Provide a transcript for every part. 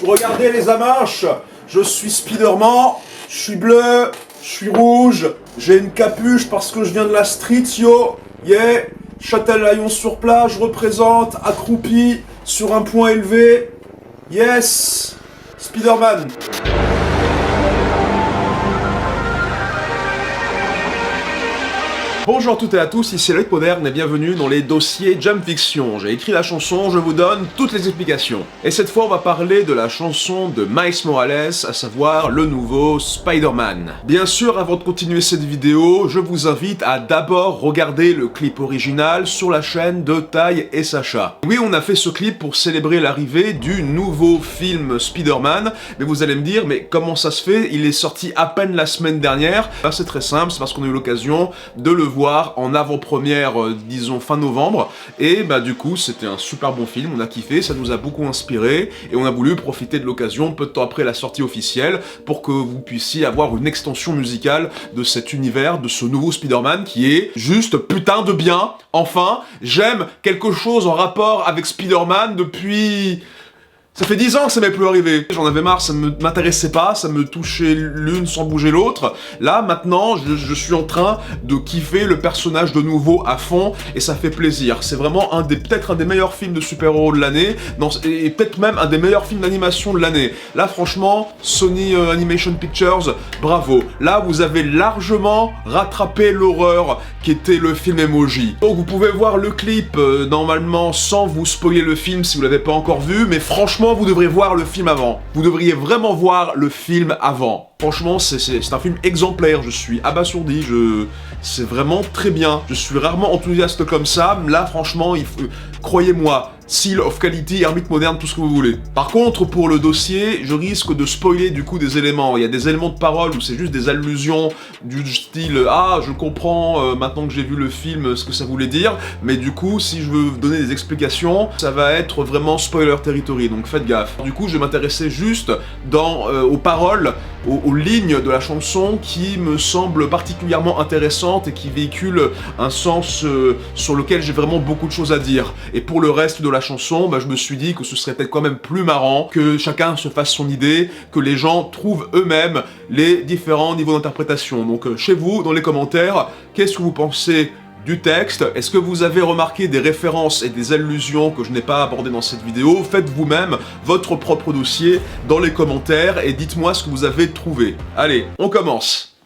Regardez les amanches, je suis Spider-Man, je suis bleu, je suis rouge, j'ai une capuche parce que je viens de la street, yo, yeah, Châtelaillon sur plage représente, accroupi, sur un point élevé, yes, Spider-Man. Bonjour à toutes et à tous, ici Loïc Moderne et bienvenue dans les dossiers Jump Fiction. J'ai écrit la chanson, je vous donne toutes les explications. Et cette fois on va parler de la chanson de Miles Morales, à savoir le nouveau Spider-Man. Bien sûr, avant de continuer cette vidéo, je vous invite à d'abord regarder le clip original sur la chaîne de Ty et Sacha. Oui, on a fait ce clip pour célébrer l'arrivée du nouveau film Spider-Man, mais vous allez me dire, mais comment ça se fait? Il est sorti à peine la semaine dernière. Ben, c'est très simple, c'est parce qu'on a eu l'occasion de le voir en avant-première, disons fin novembre, et bah du coup c'était un super bon film, on a kiffé, ça nous a beaucoup inspiré, et on a voulu profiter de l'occasion peu de temps après la sortie officielle, pour que vous puissiez avoir une extension musicale de cet univers, de ce nouveau Spider-Man qui est juste putain de bien. Enfin, j'aime quelque chose en rapport avec Spider-Man depuis... Ça fait 10 ans que ça m'est plus arrivé. J'en avais marre, ça ne m'intéressait pas, ça me touchait l'une sans bouger l'autre. Là, maintenant, je suis en train de kiffer le personnage de nouveau à fond, et ça fait plaisir. C'est vraiment peut-être un des meilleurs films de super-héros de l'année, et peut-être même un des meilleurs films d'animation de l'année. Là, franchement, Sony Animation Pictures, bravo. Là, vous avez largement rattrapé l'horreur qui était le film Emoji. Donc, vous pouvez voir le clip, normalement, sans vous spoiler le film si vous l'avez pas encore vu, mais franchement, vous devriez voir le film avant. Vous devriez vraiment voir le film avant. Franchement, c'est un film exemplaire, je suis abasourdi, c'est vraiment très bien. Je suis rarement enthousiaste comme ça, là franchement, croyez-moi, seal of quality, ermite moderne, tout ce que vous voulez. Par contre, pour le dossier, je risque de spoiler du coup des éléments. Il y a des éléments de parole où c'est juste des allusions du style « Ah, je comprends maintenant que j'ai vu le film ce que ça voulait dire », mais du coup, si je veux vous donner des explications, ça va être vraiment spoiler territory, donc faites gaffe. Du coup, je vais m'intéresser juste aux paroles, aux lignes de la chanson qui me semblent particulièrement intéressantes et qui véhiculent un sens sur lequel j'ai vraiment beaucoup de choses à dire. Et pour le reste de la chanson, bah, je me suis dit que ce serait peut-être quand même plus marrant que chacun se fasse son idée, que les gens trouvent eux-mêmes les différents niveaux d'interprétation. Donc chez vous, dans les commentaires, qu'est-ce que vous pensez du texte? Est-ce que vous avez remarqué des références et des allusions que je n'ai pas abordées dans cette vidéo? Faites vous-même votre propre dossier dans les commentaires et dites-moi ce que vous avez trouvé. Allez, on commence.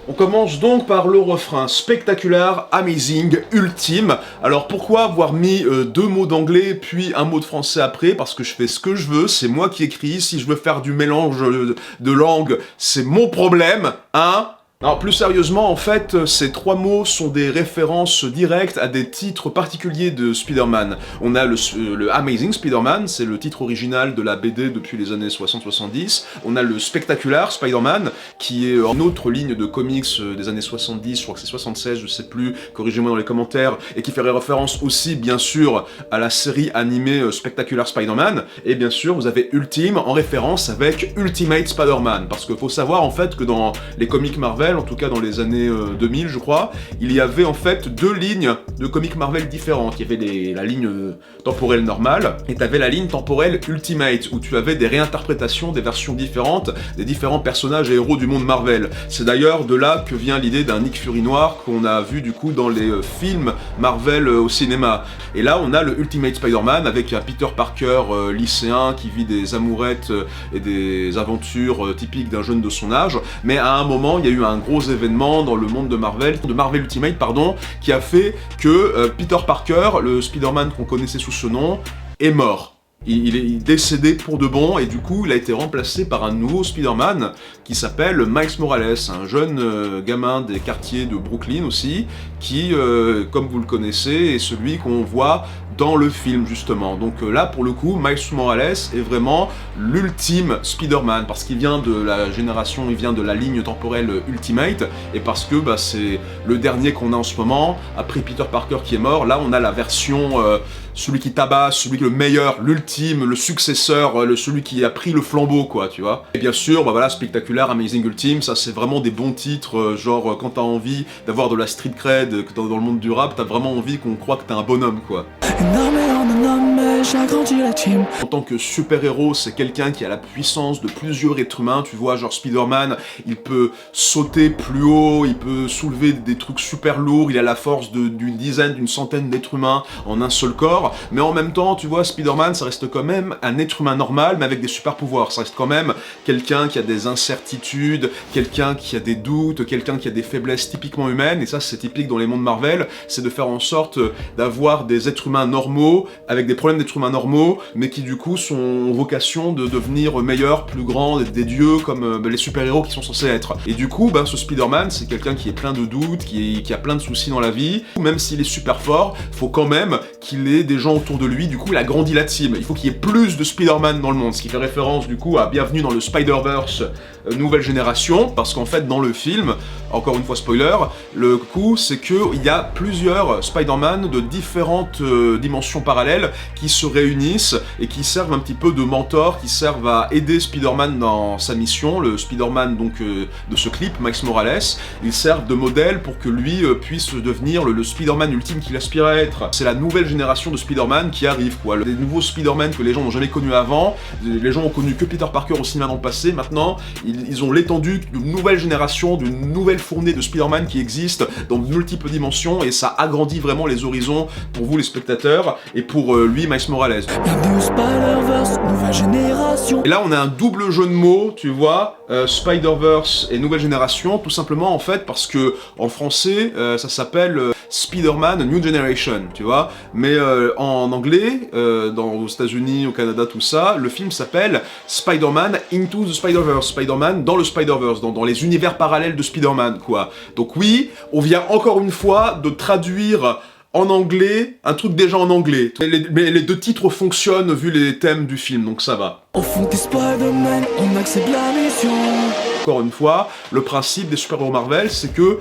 On commence donc par le refrain spectaculaire, amazing, ultime. Alors pourquoi avoir mis deux mots d'anglais puis un mot de français après? Parce que je fais ce que je veux, c'est moi qui écris. Si je veux faire du mélange de langues, c'est mon problème, hein? Alors plus sérieusement, en fait, ces trois mots sont des références directes à des titres particuliers de Spider-Man. On a le Amazing Spider-Man, c'est le titre original de la BD depuis les années 60-70. On a le Spectacular Spider-Man, qui est une autre ligne de comics des années 70, je crois que c'est 76, je sais plus, corrigez-moi dans les commentaires, et qui fait référence aussi, bien sûr, à la série animée Spectacular Spider-Man. Et bien sûr, vous avez Ultime, en référence avec Ultimate Spider-Man, parce qu'il faut savoir, en fait, que dans les comics Marvel, en tout cas dans les années 2000 je crois, il y avait en fait deux lignes de comics Marvel différentes. Il y avait la ligne temporelle normale, et tu avais la ligne temporelle Ultimate, où tu avais des réinterprétations, des versions différentes, des différents personnages et héros du monde Marvel. C'est d'ailleurs de là que vient l'idée d'un Nick Fury noir qu'on a vu du coup dans les films Marvel au cinéma. Et là on a le Ultimate Spider-Man avec un Peter Parker lycéen qui vit des amourettes et des aventures typiques d'un jeune de son âge, mais à un moment il y a eu un gros événement dans le monde de Marvel Ultimate, pardon, qui a fait que Peter Parker, le Spider-Man qu'on connaissait sous ce nom, est mort. Il est décédé pour de bon, et du coup il a été remplacé par un nouveau Spider-Man qui s'appelle Miles Morales, un jeune gamin des quartiers de Brooklyn aussi, qui, comme vous le connaissez, est celui qu'on voit dans le film justement. Donc là pour le coup, Miles Morales est vraiment l'ultime Spider-Man, parce qu'il vient de la génération, il vient de la ligne temporelle Ultimate, et parce que bah, c'est le dernier qu'on a en ce moment, après Peter Parker qui est mort. Là on a la version, celui qui tabasse, celui qui est le meilleur, l'ultime, le successeur, celui qui a pris le flambeau quoi, tu vois. Et bien sûr, bah voilà, Spectacular, Amazing, Ultime, ça c'est vraiment des bons titres, genre quand t'as envie d'avoir de la street cred, que dans le monde du rap, t'as vraiment envie qu'on croit que t'es un bonhomme quoi. j'agrandis la team. En tant que super-héros, c'est quelqu'un qui a la puissance de plusieurs êtres humains, tu vois, genre Spider-Man, il peut sauter plus haut, il peut soulever des trucs super lourds, il a la force d'une dizaine, d'une centaine d'êtres humains en un seul corps, mais en même temps, tu vois, Spider-Man, ça reste quand même un être humain normal, mais avec des super-pouvoirs, ça reste quand même quelqu'un qui a des incertitudes, quelqu'un qui a des doutes, quelqu'un qui a des faiblesses typiquement humaines, et ça c'est typique dans les mondes Marvel, c'est de faire en sorte d'avoir des êtres humains normaux, avec des problèmes d'êtres humains normaux, mais qui du coup sont vocation de devenir meilleurs, plus grands, des dieux comme les super-héros qui sont censés être. Et du coup, ce Spider-Man, c'est quelqu'un qui est plein de doutes, qui a plein de soucis dans la vie, même s'il est super fort, faut quand même qu'il ait des gens autour de lui, du coup il a grandi la team, il faut qu'il y ait plus de Spider-Man dans le monde, ce qui fait référence du coup à Bienvenue dans le Spider-Verse nouvelle génération, parce qu'en fait dans le film, encore une fois spoiler, le coup c'est qu'il y a plusieurs Spider-Man de différentes dimensions parallèles qui se réunissent et qui servent un petit peu de mentors, qui servent à aider Spider-Man dans sa mission, le Spider-Man donc de ce clip, Miles Morales, ils servent de modèle pour que lui puisse devenir le Spider-Man ultime qu'il aspire à être. C'est la nouvelle génération de Spider-Man qui arrive, quoi. Les nouveaux Spider-Man que les gens n'ont jamais connus avant, les gens ont connu que Peter Parker au cinéma dans le passé, maintenant ils ont l'étendue d'une nouvelle génération, d'une nouvelle fournée de Spider-Man qui existe dans de multiples dimensions, et ça agrandit vraiment les horizons pour vous les spectateurs, et pour lui, Miles Morales. Bienvenue au Spider-Verse, nouvelle génération. Et là on a un double jeu de mots, tu vois, Spider-Verse et nouvelle génération, tout simplement en fait parce que en français ça s'appelle Spider-Man New Generation, tu vois, mais en anglais, aux États-Unis, au Canada, tout ça, le film s'appelle Spider-Man Into the Spider-Verse, Spider-Man dans le Spider-Verse, dans les univers parallèles de Spider-Man, quoi. Donc oui, on vient encore une fois de traduire en anglais un truc déjà en anglais. Mais les deux titres fonctionnent vu les thèmes du film, donc ça va. Au fond t'es Spider-Man, on accepte la mission. Encore une fois, le principe des super-héros Marvel, c'est que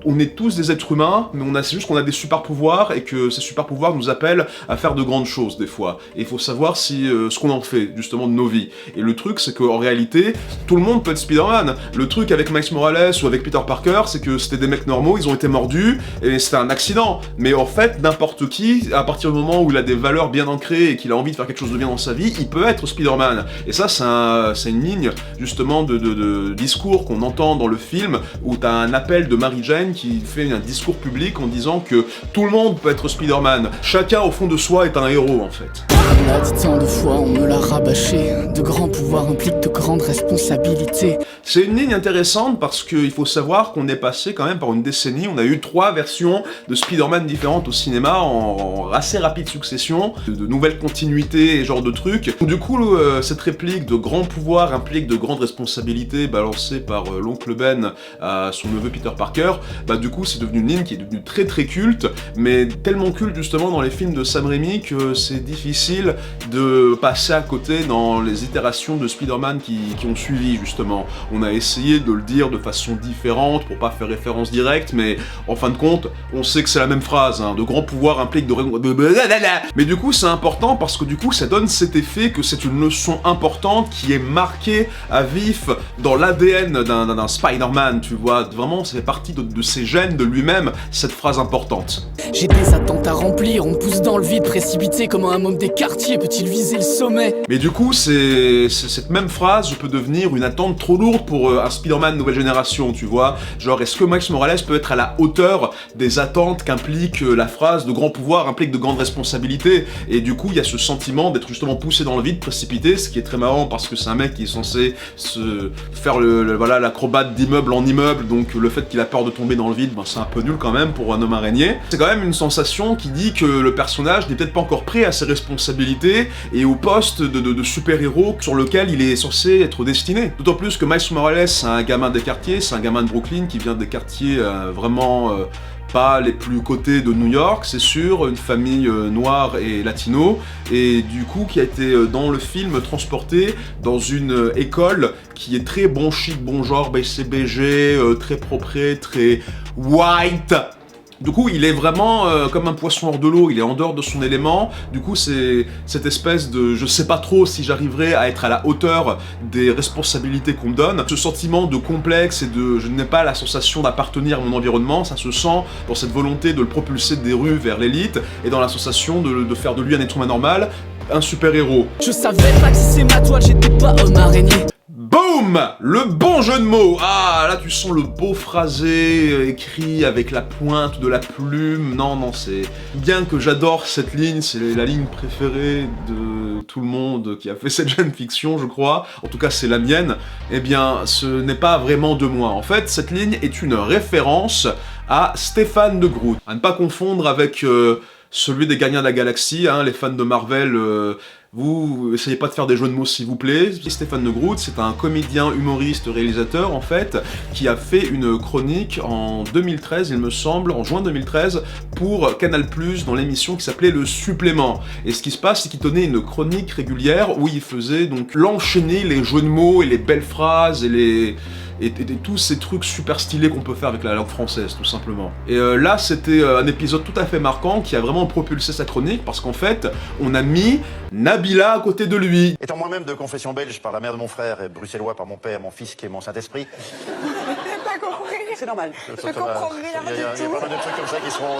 on est tous des êtres humains, mais c'est juste qu'on a des super-pouvoirs, et que ces super-pouvoirs nous appellent à faire de grandes choses, des fois. Et il faut savoir ce qu'on en fait, justement, de nos vies. Et le truc, c'est qu'en réalité, tout le monde peut être Spider-Man. Le truc avec Miles Morales ou avec Peter Parker, c'est que c'était des mecs normaux, ils ont été mordus, et c'était un accident. Mais en fait, n'importe qui, à partir du moment où il a des valeurs bien ancrées, et qu'il a envie de faire quelque chose de bien dans sa vie, il peut être Spider-Man. Et ça, c'est une ligne, justement, de discours qu'on entend dans le film, où t'as un appel de Mary Jane qui fait un discours public en disant que tout le monde peut être Spider-Man. Chacun au fond de soi est un héros en fait. On l'a dit tant de fois, on me l'a rabâché. De grands pouvoirs impliquent de grandes responsabilités. C'est une ligne intéressante parce qu'il faut savoir qu'on est passé quand même par une décennie, on a eu 3 versions de Spider-Man différentes au cinéma en assez rapide succession, de nouvelles continuités et genre de trucs. Du coup, cette réplique de grand pouvoir implique de grandes responsabilités balancée par l'oncle Ben à son neveu Peter Parker, du coup c'est devenu une ligne qui est devenue très très culte, mais tellement culte justement dans les films de Sam Raimi que c'est difficile de passer à côté dans les itérations de Spider-Man qui ont suivi justement. On a essayé de le dire de façon différente pour pas faire référence directe, mais en fin de compte, on sait que c'est la même phrase, hein, de grand pouvoir implique de... Mais du coup c'est important parce que du coup ça donne cet effet que c'est une leçon importante qui est marquée à vif dans l'ADN d'un Spider-Man, tu vois, vraiment ça fait partie de ses gènes, de lui-même, cette phrase importante. J'ai des attentes à remplir, on me pousse dans le vide, précipité comme un homme des quartiers, peut-il viser le sommet? Mais du coup, cette même phrase peut devenir une attente trop lourde pour un Spider-Man nouvelle génération, tu vois. Genre, est-ce que Miles Morales peut être à la hauteur des attentes qu'implique la phrase de grand pouvoir implique de grandes responsabilités? Et du coup, il y a ce sentiment d'être justement poussé dans le vide, précipité, ce qui est très marrant parce que c'est un mec qui est censé se faire voilà, l'acrobate d'immeuble en immeuble, donc le fait qu'il a peur de tomber dans le vide, c'est un peu nul quand même pour un homme araignée. C'est quand même une sensation qui dit que le personnage n'est peut-être pas encore prêt à ses responsabilités et au poste de super-héros sur lequel il est censé être destiné. D'autant plus que Miles Morales, c'est un gamin des quartiers, c'est un gamin de Brooklyn qui vient des quartiers vraiment... pas les plus cotés de New York, c'est sûr, une famille noire et latino, et du coup qui a été dans le film transporté dans une école qui est très bon chic, bon genre, BCBG, très propre, très white. Du coup, il est vraiment comme un poisson hors de l'eau, il est en dehors de son élément. Du coup, c'est cette espèce de... Je sais pas trop si j'arriverai à être à la hauteur des responsabilités qu'on me donne. Ce sentiment de complexe et de... Je n'ai pas la sensation d'appartenir à mon environnement, ça se sent dans cette volonté de le propulser des rues vers l'élite, et dans la sensation de faire de lui un être humain normal, un super-héros. Je savais pas que si c'est ma toile, j'étais pas homme araignée. Boum! Le bon jeu de mots! Ah, là tu sens le beau phrasé écrit avec la pointe de la plume. Non, c'est bien que j'adore cette ligne, c'est la ligne préférée de tout le monde qui a fait cette jeune fiction, je crois. En tout cas, c'est la mienne. Eh bien, ce n'est pas vraiment de moi. En fait, cette ligne est une référence à Stéphane de Groot. À ne pas confondre avec celui des Gardiens de la Galaxie, hein, les fans de Marvel... Vous essayez pas de faire des jeux de mots s'il vous plaît. Stéphane de Groot, c'est un comédien, humoriste, réalisateur en fait, qui a fait une chronique en 2013, il me semble, en juin 2013, pour Canal+, dans l'émission qui s'appelait Le Supplément. Et ce qui se passe, c'est qu'il tenait une chronique régulière où il faisait donc l'enchaîner les jeux de mots et les belles phrases et tous ces trucs super stylés qu'on peut faire avec la langue française, tout simplement. Et là, c'était un épisode tout à fait marquant qui a vraiment propulsé sa chronique, parce qu'en fait, on a mis Nabila à côté de lui. Étant moi-même de confession belge par la mère de mon frère et bruxellois par mon père, mon fils qui est mon Saint-Esprit... J'ai pas compris. C'est normal. Je comprends rien Il y a du tout. pas mal de trucs comme ça qui seront...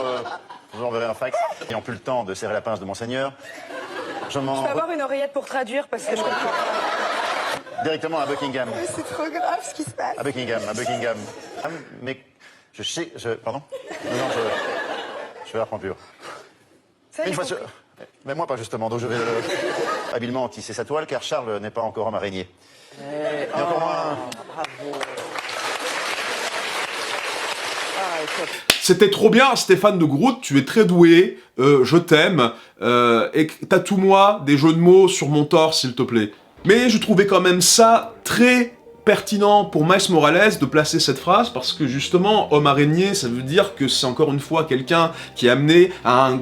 je vous enverrai un fax. N'ayant plus le temps de serrer la pince de Monseigneur, je m'en... Je peux avoir une oreillette pour traduire parce que je comprends. Directement à Buckingham. Mais c'est trop grave ce qui se passe. À Buckingham. Mais je sais... Pardon? Non, je vais la prendre pure. Ça, Une fois sur... Mais moi pas justement, donc je vais habilement tisser sa toile car Charles n'est pas encore homme araignée. Et encore moins... Bravo. C'était trop bien, Stéphane de Groot, tu es très doué, je t'aime, et tatoue-moi des jeux de mots sur mon torse, s'il te plaît. Mais je trouvais quand même ça très pertinent pour Miles Morales de placer cette phrase, parce que justement, homme araignée, ça veut dire que c'est encore une fois quelqu'un qui est amené à un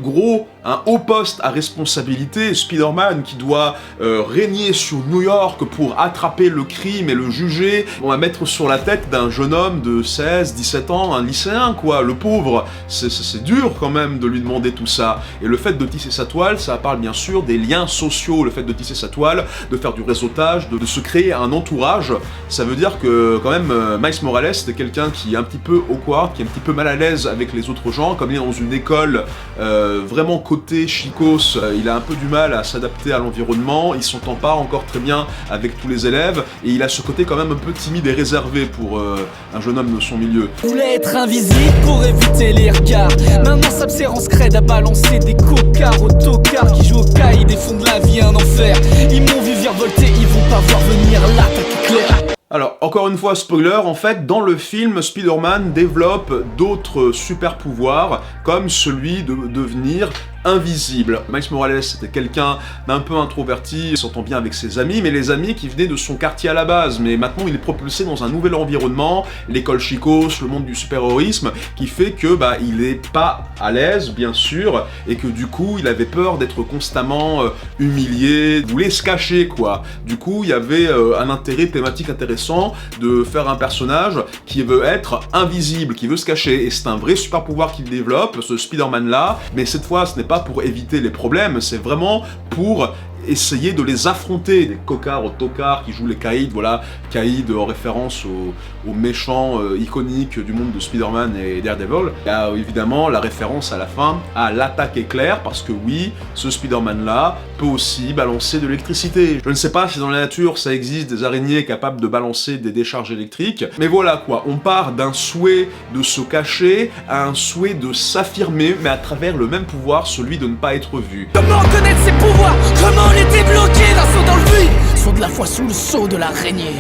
haut poste à responsabilité, Spider-Man qui doit régner sur New York pour attraper le crime et le juger, on va mettre sur la tête d'un jeune homme de 16, 17 ans, un lycéen quoi, le pauvre, c'est dur quand même de lui demander tout ça, et le fait de tisser sa toile, ça parle bien sûr des liens sociaux, le fait de tisser sa toile, de faire du réseautage, de se créer un entourage. Ça veut dire que, quand même, Miles Morales, c'était quelqu'un qui est un petit peu awkward, qui est un petit peu mal à l'aise avec les autres gens, comme il est dans une école vraiment côté chicos, il a un peu du mal à s'adapter à l'environnement, il s'entend pas encore très bien avec tous les élèves, et il a ce côté quand même un peu timide et réservé pour un jeune homme de son milieu. Je voulais être invisible pour éviter les regards. Maintenant ça me sert en scred à balancer des cocards aux tocards qui jouent au caïd et font de la vie un enfer. Ils m'ont vu virevolter, ils vont pas voir venir l'attaque éclair. Alors, encore une fois, spoiler, en fait, dans le film, Spider-Man développe d'autres super pouvoirs, comme celui de devenir invisible. Miles Morales, c'était quelqu'un d'un peu introverti, il s'entend bien avec ses amis, mais les amis qui venaient de son quartier à la base. Mais maintenant, il est propulsé dans un nouvel environnement, l'école chicos, le monde du super-héroïsme, qui fait que, il est pas à l'aise, bien sûr, et que du coup, il avait peur d'être constamment humilié, voulait se cacher, quoi. Du coup, il y avait un intérêt thématique intéressant de faire un personnage qui veut être invisible, qui veut se cacher, et c'est un vrai super-pouvoir qu'il développe, ce Spider-Man-là, mais cette fois, ce n'est pas pour éviter les problèmes, c'est vraiment pour essayer de les affronter, des cocards aux tocards qui jouent les caïds, voilà, caïds en référence aux méchants iconiques du monde de Spider-Man et Daredevil. Il y a évidemment la référence à la fin à l'attaque éclair, parce que oui, ce Spider-Man-là peut aussi balancer de l'électricité. Je ne sais pas si dans la nature ça existe des araignées capables de balancer des décharges électriques, mais voilà quoi, on part d'un souhait de se cacher à un souhait de s'affirmer, mais à travers le même pouvoir, celui de ne pas être vu. Comment connaître ses pouvoirs? Comment les débloquer d'un saut dans le vide? Saut de la foi sous le sceau de l'araignée.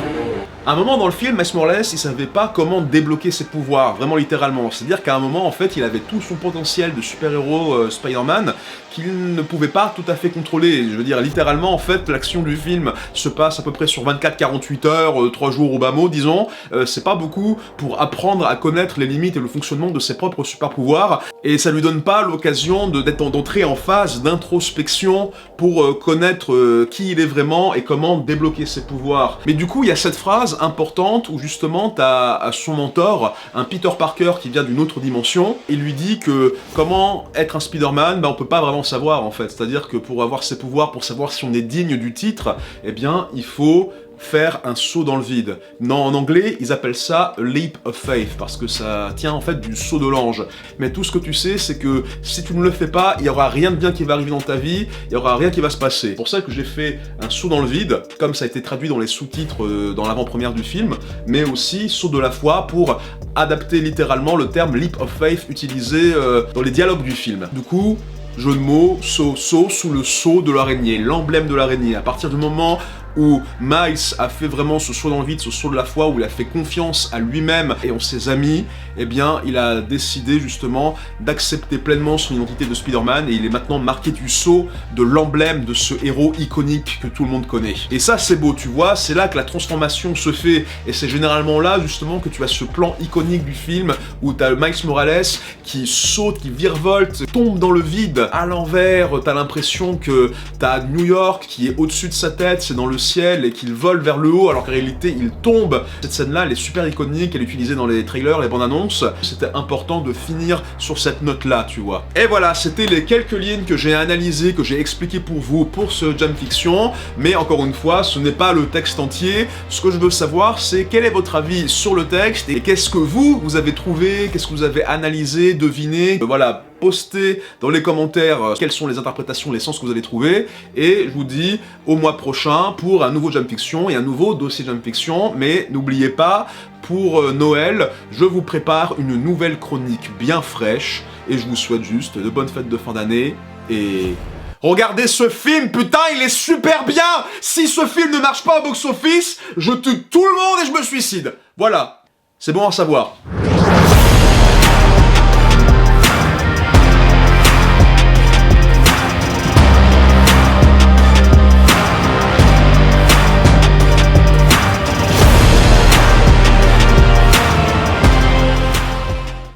À un moment dans le film, Miles Morales, il savait pas comment débloquer ses pouvoirs, vraiment littéralement. C'est-à-dire qu'à un moment, en fait, il avait tout son potentiel de super-héros Spider-Man qu'il ne pouvait pas tout à fait contrôler. Je veux dire, littéralement, en fait, l'action du film se passe à peu près sur 24-48 heures, 3 jours au bas mot, disons. C'est pas beaucoup pour apprendre à connaître les limites et le fonctionnement de ses propres super-pouvoirs, et ça lui donne pas l'occasion d'entrer en phase d'introspection pour connaître qui il est vraiment et comment débloquer ses pouvoirs. Mais du coup, il y a cette phrase importante où justement t'as son mentor, un Peter Parker qui vient d'une autre dimension, et lui dit que comment être un Spider-Man, on peut pas vraiment savoir en fait, c'est-à-dire que pour avoir ses pouvoirs, pour savoir si on est digne du titre, eh bien il faut faire un saut dans le vide. Non, en anglais, ils appellent ça a leap of faith, parce que ça tient en fait du saut de l'ange. Mais tout ce que tu sais, c'est que si tu ne le fais pas, il y aura rien de bien qui va arriver dans ta vie, il y aura rien qui va se passer. C'est pour ça que j'ai fait un saut dans le vide, comme ça a été traduit dans les sous-titres dans l'avant-première du film, mais aussi saut de la foi pour adapter littéralement le terme leap of faith utilisé dans les dialogues du film. Du coup, jeu de mots, saut sous le sceau de l'araignée, l'emblème de l'araignée. À partir du moment où Miles a fait vraiment ce saut dans le vide, ce saut de la foi, où il a fait confiance à lui-même et en ses amis, eh bien, il a décidé justement d'accepter pleinement son identité de Spider-Man et il est maintenant marqué du sceau de l'emblème de ce héros iconique que tout le monde connaît. Et ça, c'est beau, tu vois, c'est là que la transformation se fait et c'est généralement là, justement, que tu as ce plan iconique du film où t'as Miles Morales qui saute, qui virevolte, tombe dans le vide à l'envers, t'as l'impression que t'as New York qui est au-dessus de sa tête, c'est dans le ciel et qu'il vole vers le haut alors qu'en réalité il tombe. Cette scène-là, elle est super iconique, elle est utilisée dans les trailers, les bandes annonces. C'était important de finir sur cette note-là, tu vois. Et voilà, c'était les quelques lignes que j'ai analysées, que j'ai expliquées pour vous pour ce Jump Fiction. Mais encore une fois, ce n'est pas le texte entier. Ce que je veux savoir, c'est quel est votre avis sur le texte et qu'est-ce que vous avez trouvé, qu'est-ce que vous avez analysé, deviné. Voilà. Postez dans les commentaires quelles sont les interprétations, les sens que vous allez trouver, et je vous dis au mois prochain pour un nouveau Jump Fiction et un nouveau dossier Jump Fiction, mais n'oubliez pas, pour Noël, je vous prépare une nouvelle chronique bien fraîche, et je vous souhaite juste de bonnes fêtes de fin d'année, et... regardez ce film, putain, il est super bien! Si ce film ne marche pas au box-office, je tue tout le monde et je me suicide! Voilà, c'est bon à savoir.